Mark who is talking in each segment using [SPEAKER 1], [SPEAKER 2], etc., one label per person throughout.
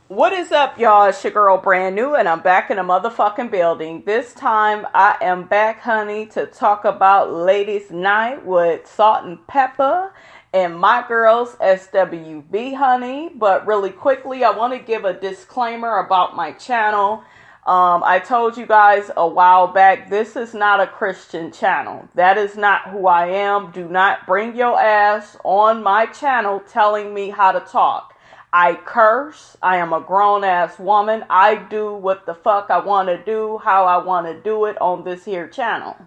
[SPEAKER 1] What is up, y'all? It's your girl Brand New, and I'm back in the motherfucking building. This time, I am back, honey, to talk about Ladies Night with SaltnPepa and my girls SWV, honey. But really quickly, I want to give a disclaimer about my channel. I told you guys a while back, this is not a Christian channel. That is not who I am. Do not bring your ass on my channel telling me how to talk. I curse. I am a grown-ass woman. I do what the fuck I want to do, how I want to do it on this here channel.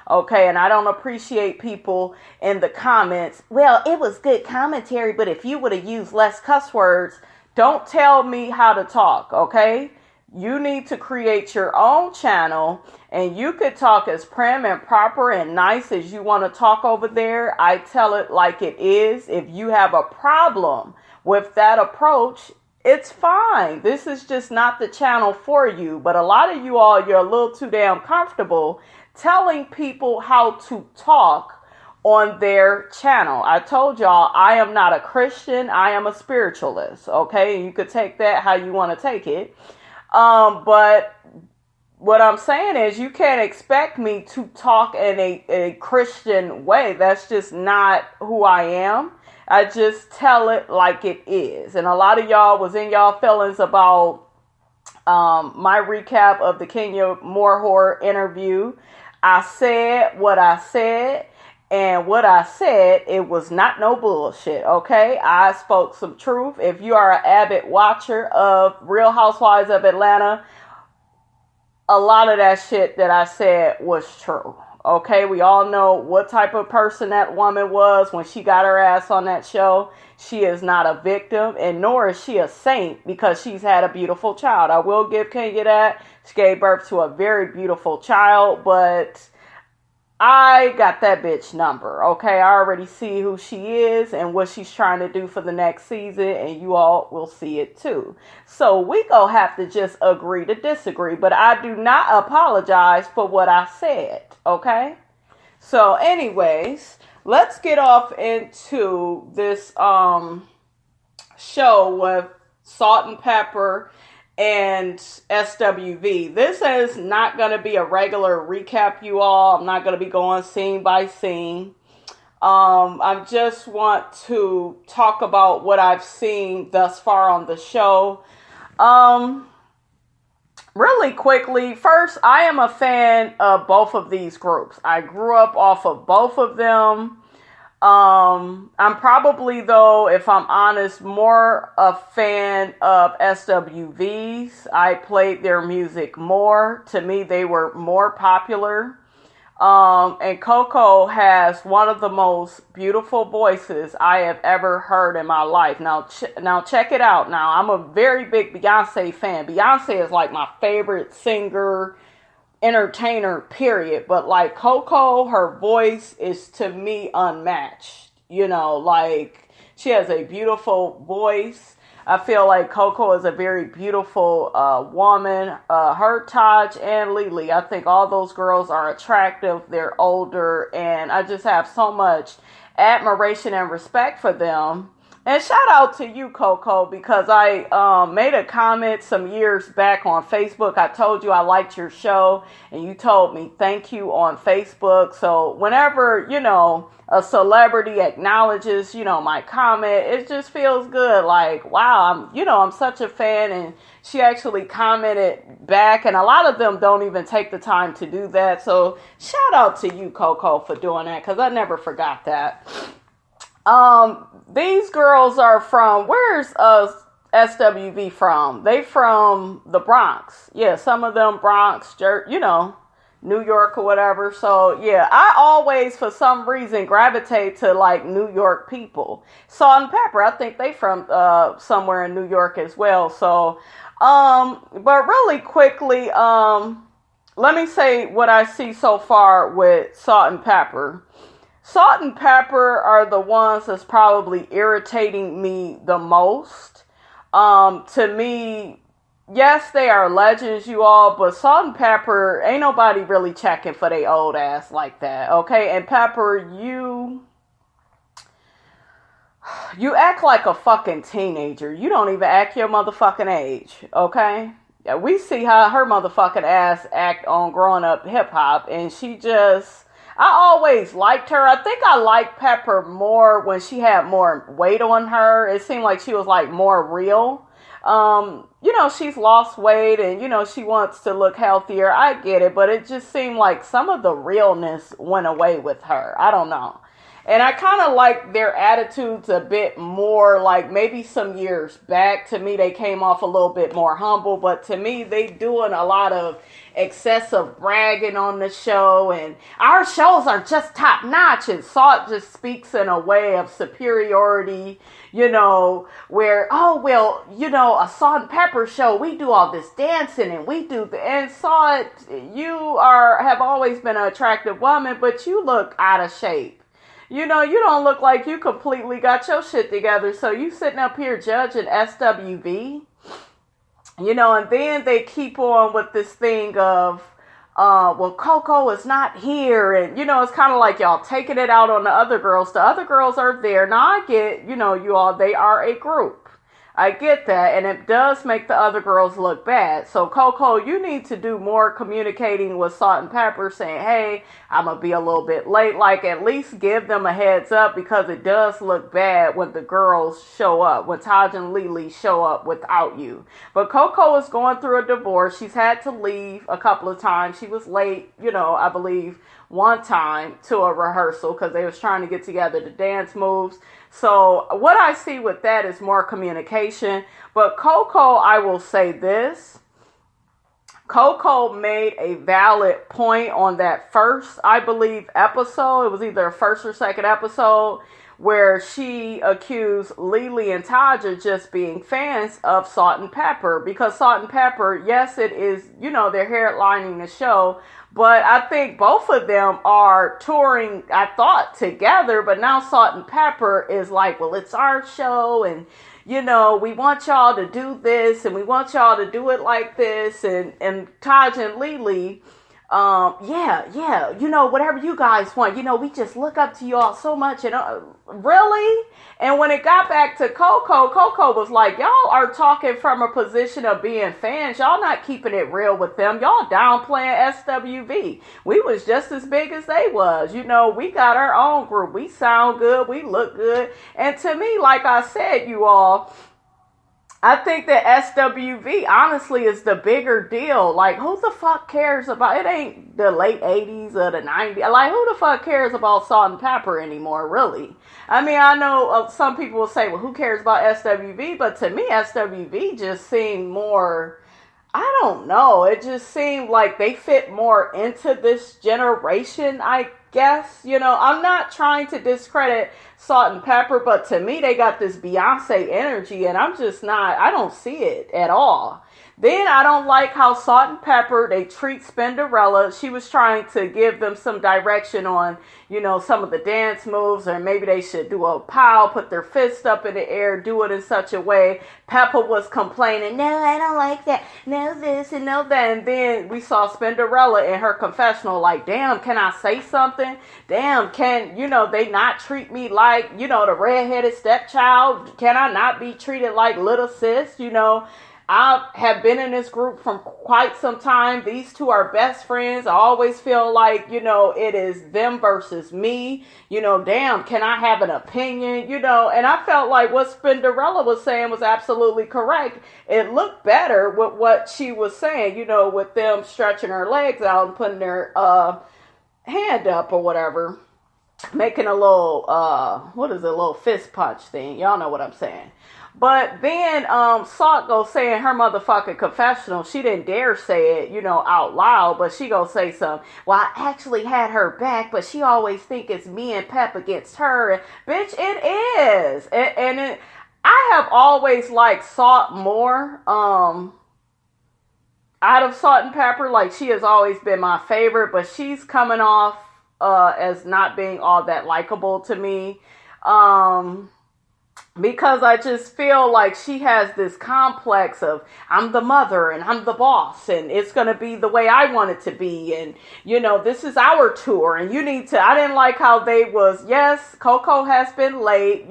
[SPEAKER 1] Okay, and I don't appreciate people in the comments. Well, it was good commentary, but if you would have used less cuss words, don't tell me how to talk, okay? You need to create your own channel, and you could talk as prim and proper and nice as you want to talk over there. I tell it like it is. If you have a problem with that approach, it's fine. This is just not the channel for you. But a lot of you all, you're a little too damn comfortable telling people how to talk on their channel. I told y'all, I am not a Christian. I am a spiritualist. Okay, you could take that how you want to take it. But what I'm saying is, you can't expect me to talk in a Christian way. That's just not who I am. I just tell it like it is. And a lot of y'all was in y'all feelings about my recap of the Kenya Moore interview. I said what I said, and what I said, it was not no bullshit, okay? I spoke some truth. If you are an avid watcher of Real Housewives of Atlanta, a lot of that shit that I said was true. Okay, we all know what type of person that woman was when she got her ass on that show. She is not a victim, and nor is she a saint, because she's had a beautiful child. I will give Kenya that. She gave birth to a very beautiful child, but I got that bitch number, okay? I already see who she is and what she's trying to do for the next season, and you all will see it too. So we gonna have to just agree to disagree, but I do not apologize for what I said, okay? So anyways, let's get off into this show with SaltnPepa and SWV. This is not going to be a regular recap, you all. I'm not going to be going scene by scene. I just want to talk about what I've seen thus far on the show. Really quickly, first, I am a fan of both of these groups. I grew up off of both of them. I'm probably, though, if I'm honest, more a fan of SWV's. I played their music more. To me, they were more popular. And Coco has one of the most beautiful voices I have ever heard in my life. Now check it out. Now, I'm a very big Beyonce fan. Beyonce is like my favorite singer, entertainer, period. But like Coco, her voice is to me unmatched. You know, like, she has a beautiful voice. I feel like Coco is a very beautiful woman. Her, Taj, and Lily, I think all those girls are attractive. They're older, and I just have so much admiration and respect for them. And shout out to you, Coco, because I made a comment some years back on Facebook. I told you I liked your show, and you told me thank you on Facebook. So whenever, you know, a celebrity acknowledges, you know, my comment, it just feels good. Like, wow, I'm such a fan. And she actually commented back, and a lot of them don't even take the time to do that. So shout out to you, Coco, for doing that, because I never forgot that. These girls are from, where's SWV from? They from the Bronx. Yeah, some of them Bronx, you know, New York or whatever. So yeah, I always, for some reason, gravitate to like New York people. SaltnPepa, I think they from somewhere in New York as well. So, but really quickly, let me say what I see so far with SaltnPepa. SaltnPepa are the ones that's probably irritating me the most. To me, yes, they are legends, you all, but SaltnPepa, ain't nobody really checking for they old ass like that, okay? And Pepper, you You act like a fucking teenager. You don't even act your motherfucking age, okay? Yeah, we see how her motherfucking ass act on growing up hip hop, and she just. I always liked her. I think I liked Pepper more when she had more weight on her. It seemed like she was like more real. She's lost weight and, she wants to look healthier. I get it, but it just seemed like some of the realness went away with her. I don't know. And I kind of like their attitudes a bit more, like maybe some years back. To me, they came off a little bit more humble, but to me, they doing a lot of excessive bragging on the show, and our shows are just top notch, and Salt just speaks in a way of superiority, where, oh, well, a Salt and Pepper show, we do all this dancing, and we do, and Salt, you have always been an attractive woman, but you look out of shape. You don't look like you completely got your shit together. So you sitting up here judging SWV, and then they keep on with this thing of, well, Coco is not here. And, it's kind of like y'all taking it out on the other girls. The other girls are there. Now I get, you all, they are a group. I get that, and it does make the other girls look bad. So, Coco, you need to do more communicating with Salt and Pepper, saying, hey, I'm going to be a little bit late. Like, at least give them a heads up, because it does look bad when the girls show up, when Taj and Lily show up without you. But Coco is going through a divorce. She's had to leave a couple of times. She was late, I believe, one time to a rehearsal because they was trying to get together to dance moves. So what I see with that is more communication. But Coco, I will say this. Coco made a valid point on that first, I believe, episode. It was either a first or second episode where she accused Lily and Taj of just being fans of Salt and Pepper. Because Salt and Pepper, yes, it is, they're headlining the show. But I think both of them are touring, I thought, together. But now Salt and Pepper is like, well, it's our show. And, we want y'all to do this. And we want y'all to do it like this. And Taj and Lily, whatever you guys want. We just look up to y'all so much. And really? And when it got back to Coco, Coco was like, y'all are talking from a position of being fans. Y'all not keeping it real with them. Y'all downplaying SWV. We was just as big as they was. We got our own group. We sound good. We look good. And to me, like I said, you all, I think that SWV, honestly, is the bigger deal. Like, who the fuck cares about, it ain't the late 80s or the 90s. Like, who the fuck cares about Salt and Pepper anymore, really? I mean, I know some people will say, well, who cares about SWV? But to me, SWV just seemed more, I don't know. It just seemed like they fit more into this generation, I guess. I'm not trying to discredit Salt and Pepper, but to me, they got this Beyonce energy, and I'm just not, I don't see it at all. Then I don't like how Salt and Pepper, they treat Spinderella. She was trying to give them some direction on, some of the dance moves, or maybe they should do a pow, put their fist up in the air, do it in such a way. Pepper was complaining, no, I don't like that, no this and no that. And then we saw Spinderella in her confessional like, damn, can I say something? Damn, can, they not treat me like, the redheaded stepchild? Can I not be treated like little sis? I have been in this group from quite some time. These two are best friends. I always feel like, it is them versus me. Damn, can I have an opinion? And I felt like what Spinderella was saying was absolutely correct. It looked better with what she was saying, with them stretching her legs out and putting their hand up or whatever. Making a little, a little fist punch thing. Y'all know what I'm saying. But then Salt goes saying her motherfucking confessional. She didn't dare say it, out loud. But she goes say something. Well, I actually had her back, but she always think it's me and Pep against her. And, bitch, it is. I have always liked Salt more. Out of Salt and Pepper, like, she has always been my favorite. But she's coming off as not being all that likable to me. because I just feel like she has this complex of I'm the mother and I'm the boss and it's going to be the way I want it to be. And, this is our tour and you need to, I didn't like how they was, yes, Coco has been late,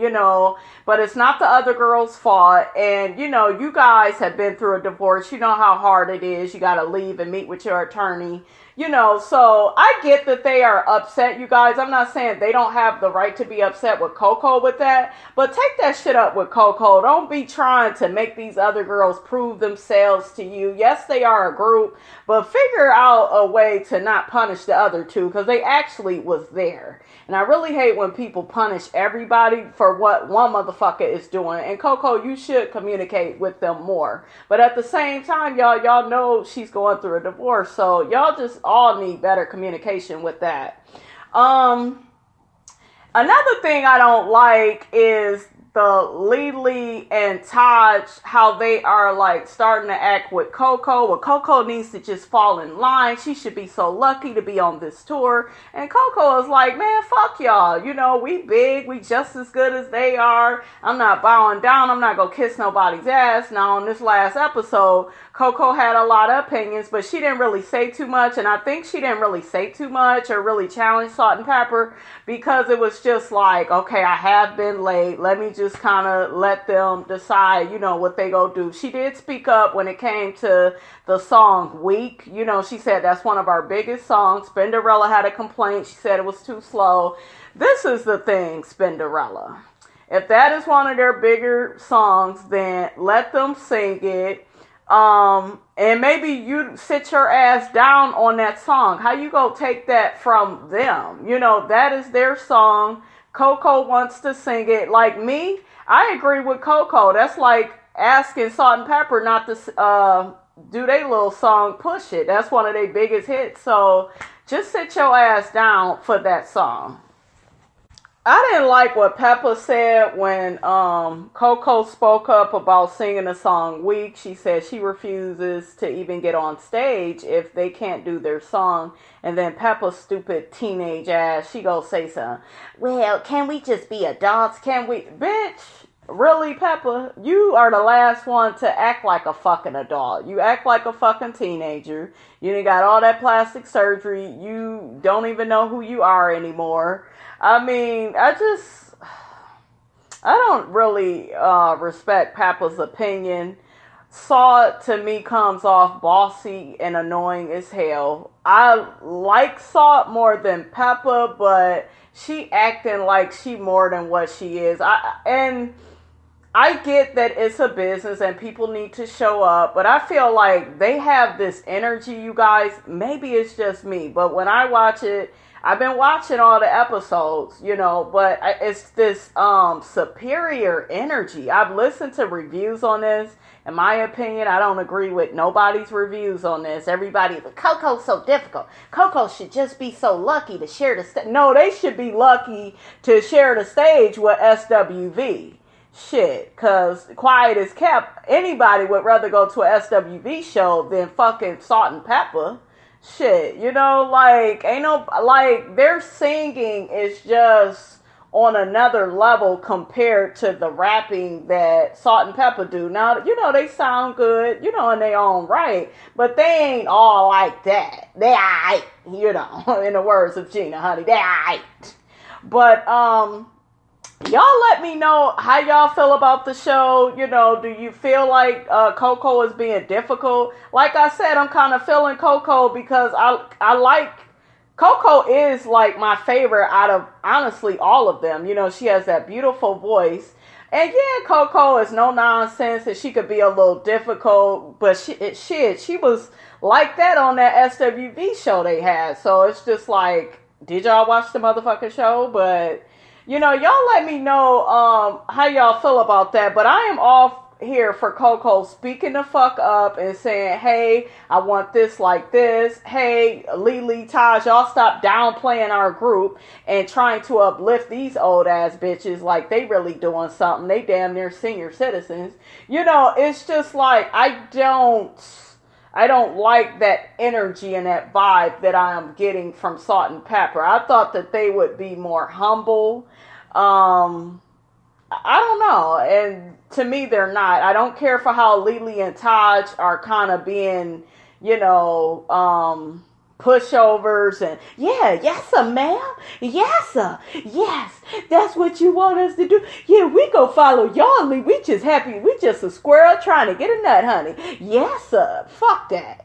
[SPEAKER 1] but it's not the other girl's fault. And, you guys have been through a divorce. You know how hard it is. You got to leave and meet with your attorney. So I get that they are upset, you guys. I'm not saying they don't have the right to be upset with Coco with that, but take that shit up with Coco. Don't be trying to make these other girls prove themselves to you. Yes, they are a group, but figure out a way to not punish the other two because they actually was there. And I really hate when people punish everybody for what one motherfucker is doing. And Coco, you should communicate with them more. But at the same time, y'all know she's going through a divorce. So y'all just all need better communication with that. Another thing I don't like is the Lily and Taj, how they are like starting to act with Coco. Well, Coco needs to just fall in line. She should be so lucky to be on this tour. And Coco is like, man, fuck y'all. We big. We just as good as they are. I'm not bowing down. I'm not going to kiss nobody's ass. Now, on this last episode, Coco had a lot of opinions, but she didn't really say too much. And I think she didn't really say too much or really challenge SaltnPepa because it was just like, okay, I have been late. Let me just kind of let them decide, what they go do. She did speak up when it came to the song Weak. She said that's one of our biggest songs. Spinderella had a complaint. She said it was too slow. This is the thing, Spinderella. If that is one of their bigger songs, then let them sing it. And maybe you sit your ass down on that song. How you go take that from them? That is their song. Coco wants to sing it. Like me, I agree with Coco. That's like asking SaltnPepa not to do their little song Push It. That's one of their biggest hits. So just sit your ass down for that song. I didn't like what Peppa said when Coco spoke up about singing the song Weak. She said she refuses to even get on stage if they can't do their song. And then Peppa's stupid teenage ass, she go say something. Well, can we just be adults? Can we? Bitch, really, Peppa? You are the last one to act like a fucking adult. You act like a fucking teenager. You done got all that plastic surgery. You don't even know who you are anymore. I mean, I don't really respect Papa's opinion. Salt to me comes off bossy and annoying as hell. I like Salt more than Peppa, but she acting like she more than what she is. I get that it's a business and people need to show up, but I feel like they have this energy, you guys. Maybe it's just me, but when I watch it, I've been watching all the episodes, but it's this superior energy. I've listened to reviews on this. In my opinion, I don't agree with nobody's reviews on this. Everybody, but Coco's so difficult. Coco should just be so lucky to share the stage. No, they should be lucky to share the stage with SWV. Shit, because quiet is kept. Anybody would rather go to a SWV show than fucking SaltnPepa. Shit, ain't no, their singing is just on another level compared to the rapping that SaltnPepa do. Now, they sound good, in their own right, but they ain't all like that. They aight, in the words of Gina, honey, they aight. But, y'all let me know how y'all feel about the show. Do you feel like Coco is being difficult? Like I said, I'm kind of feeling Coco because I like... Coco is like my favorite out of, honestly, all of them. She has that beautiful voice. And yeah, Coco is no nonsense and she could be a little difficult. But she was like that on that SWV show they had. So it's just like, did y'all watch the motherfucking show? But... y'all let me know how y'all feel about that. But I am off here for Coco speaking the fuck up and saying, hey, I want this like this. Hey, Lily, Taj, y'all stop downplaying our group and trying to uplift these old ass bitches like they really doing something. They damn near senior citizens. It's just like, I don't like that energy and that vibe that I am getting from SaltnPepa. I thought that they would be more humble. I don't know. And to me, they're not. I don't care for how Lily and Taj are kind of being, pushovers and yes sir ma'am, yes sir, yes, that's what you want us to do. Yeah, we go follow y'all lead. We just happy, we just a squirrel trying to get a nut, honey. Yes sir, fuck that.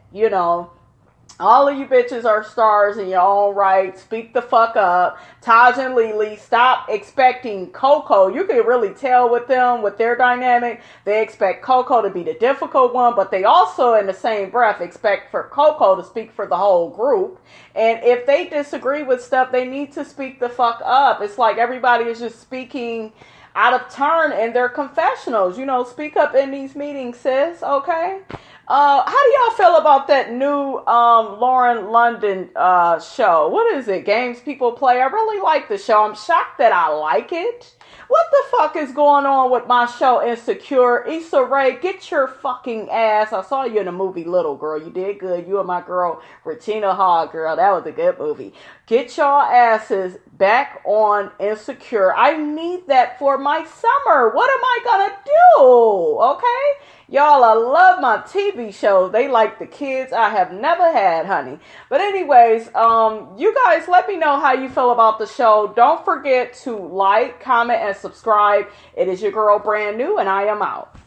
[SPEAKER 1] All of you bitches are stars in your own right. Speak the fuck up. Taj and Lily, stop expecting Coco. You can really tell with them, with their dynamic, they expect Coco to be the difficult one, but they also, in the same breath, expect for Coco to speak for the whole group. And if they disagree with stuff, they need to speak the fuck up. It's like everybody is just speaking out of turn in their confessionals. Speak up in these meetings, sis, okay? How do y'all feel about that new Lauren London show? What is it? Games People Play. I really like the show. I'm shocked that I like it. What the fuck is going on with my show Insecure? Issa Rae, get your fucking ass. I saw you in the movie Little Girl. You did good. You and my girl Regina Hall, girl. That was a good movie. Get y'all asses back on Insecure. I need that for my summer. What am I gonna do? Okay? Y'all, I love my TV shows. They like the kids I have never had, honey. But anyways, you guys let me know how you feel about the show. Don't forget to like, comment, and subscribe. It is your girl Brand New, and I am out.